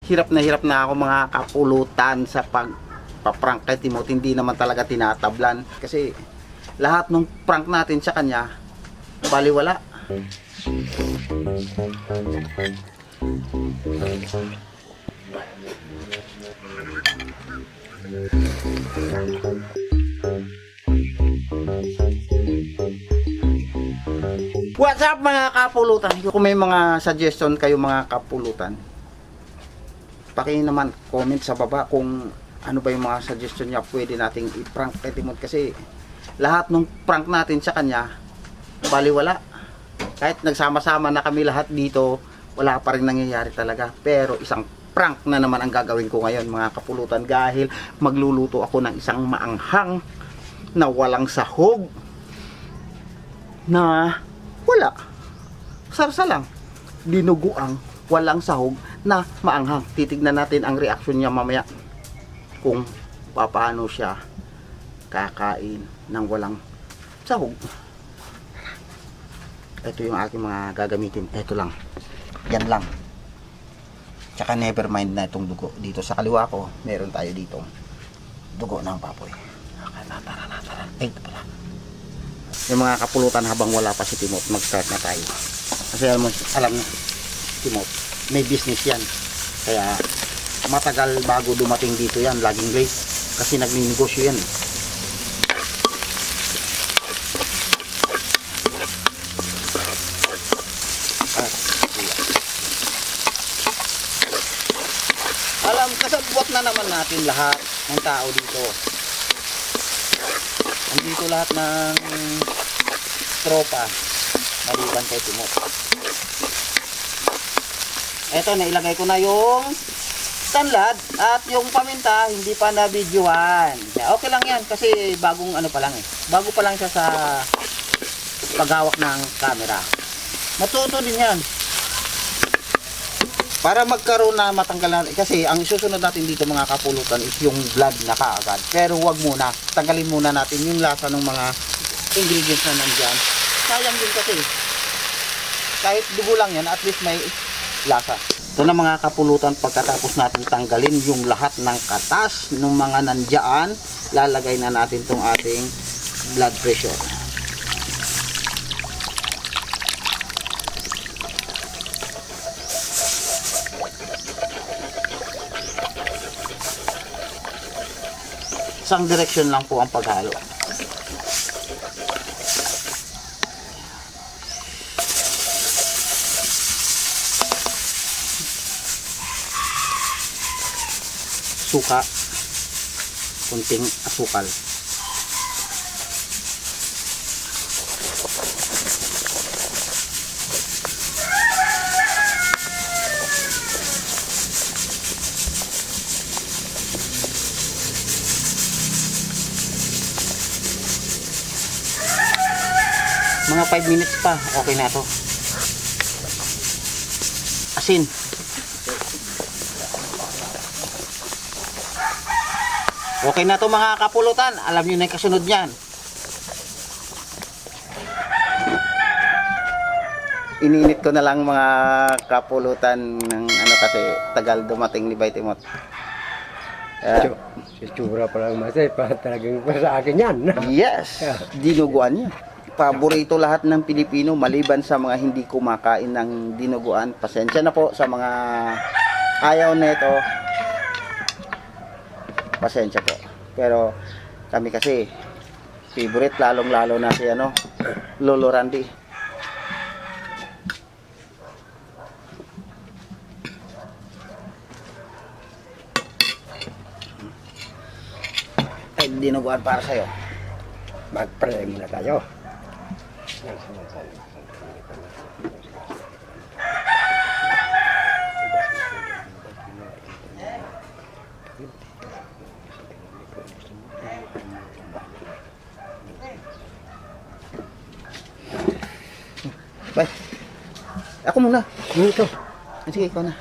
hirap na ako mga kapulutan sa pagpa-prank kay Timot. Hindi naman talaga tinatablan kasi lahat ng prank natin sa kanya baliwala. What's up mga kapulutan? Kung may mga suggestion kayo mga kapulutan, paki naman comment sa baba kung ano ba yung mga suggestion niya pwede nating i-prank kay Timot kasi lahat ng prank natin sa kanya baliwala. Kahit nagsama-sama na kami lahat dito, wala pa rin nangyayari talaga. Pero isang prank na naman ang gagawin ko ngayon mga kapulutan dahil magluluto ako ng isang maanghang na walang sahog na wala. Sarsa lang. Dinuguang walang sahog na maanghang. Titignan natin ang reaction niya mamaya kung paano siya kakain ng walang sahog. Ito yung aking mga gagamitin. Ito lang. Yan lang. Tsaka never mind na itong dugo. Dito sa kaliwa ko, meron tayo dito dugo ng papoy. Tara. Ito pala. Yung mga kapulutan habang wala pa si Timot, mag-start na tayo. Kasi alam mo, Timot, may business yan. Kaya matagal bago dumating dito yan, laging late. Kasi nagninegosyo yan. Kasabwat na naman natin lahat ng tao dito. Andito lahat ng tropa maliban kay Timot. Eto, nailagay ko na yung tanlad at yung paminta hindi pa na videohan. Okay lang yan kasi bagong ano pa lang eh. Bago pa lang siya sa paghawak ng camera. Matuto din yan. Para magkaroon na matanggal na, kasi ang susunod natin dito mga kapulutan is yung blood na kaagad. Pero wag muna, tanggalin muna natin yung lasa ng mga ingredients na nandyan. Sayang din kasi. Kahit dugo lang yan, at least may lasa. Ito na mga kapulutan, pagkatapos natin tanggalin yung lahat ng katas ng mga nandyan, lalagay na natin tong ating blood pressure. Isang direksyon lang po ang paghalo. Suka, kunting asukal. Mga 5 minutes pa, okay na to. Asin. Okay na to mga kapulutan. Alam nyo na yung kasunod niyan. Iniinit ko na lang mga kapulutan ng ano kasi tagal dumating ni Bay Timot. Si Tsura pa lang masay, talagang sa akin yan. Yes, dinuguan niya. Paborito lahat ng Pilipino maliban sa mga hindi kumakain ng dinuguan. Pasensya na po sa mga ayaw nito. Pasensya po. Pero kami kasi favorite lalong-lalo na si Lolo Randy. Ay, dinuguan para sa'yo. Mag-pray muna tayo. Bay, ako muna. Dito. Sige, ikaw na.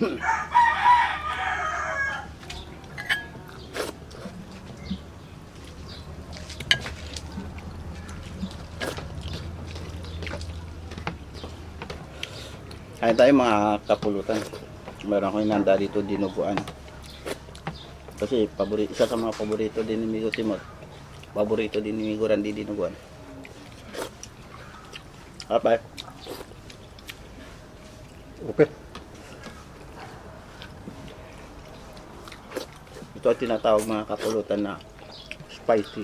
Kain tayo mga kapulutan. Meron akong inanda dito, dinuguan. Kasi isa sa mga paborito din ni Migo Timot. Paborito din ni Migo Randy dinuguan. Apa? Okay. Ito ang tinatawag mga kapulutan na spicy.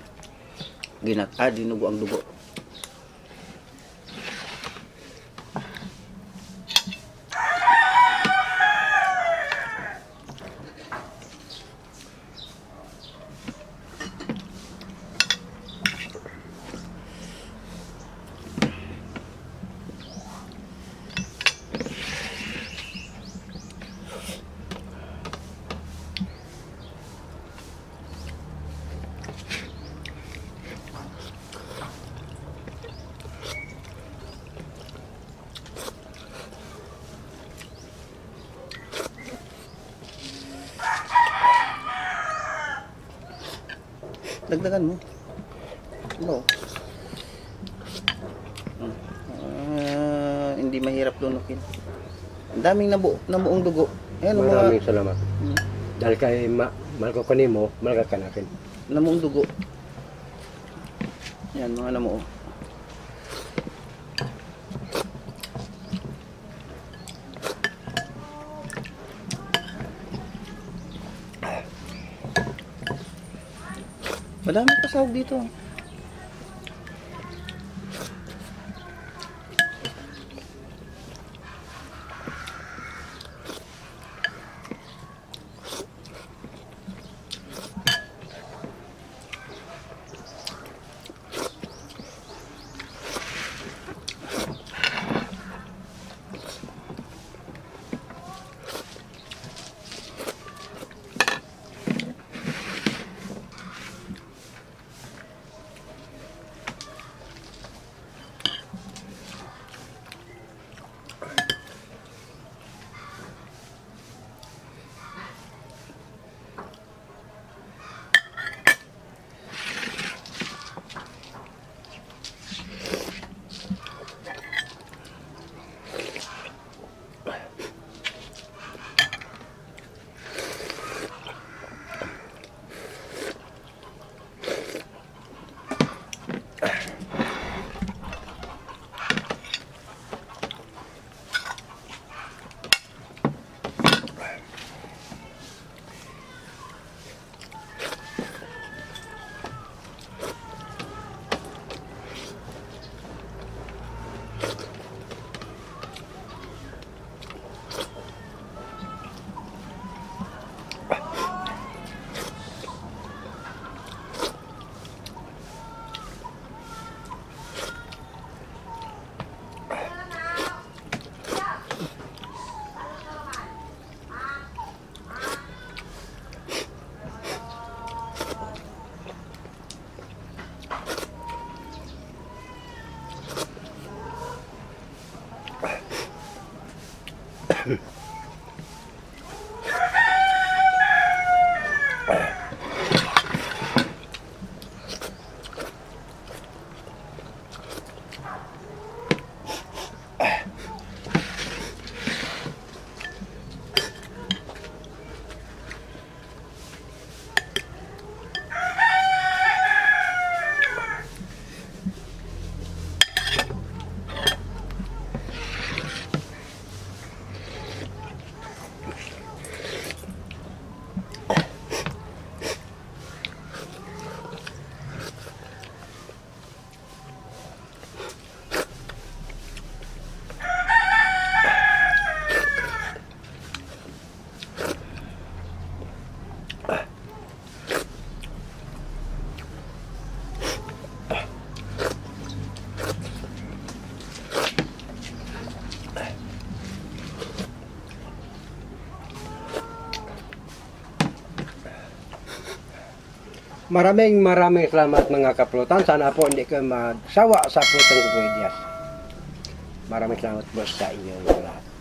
Dinugo ang dugo. Dagdagan mo. No. Hindi mahirap lunukin. Ang daming namuong dugo. Ayan, Maraming salamat. Dahil kay mahal ko kanimo, mahal ka natin. Namuong dugo. Yan, mga namuong. Madami pasahog dito. Maraming salamat mga kapulutan. Sana po hindi kayo magsawa sa pulutan ko, Diyas. Maraming salamat po sa inyong lahat.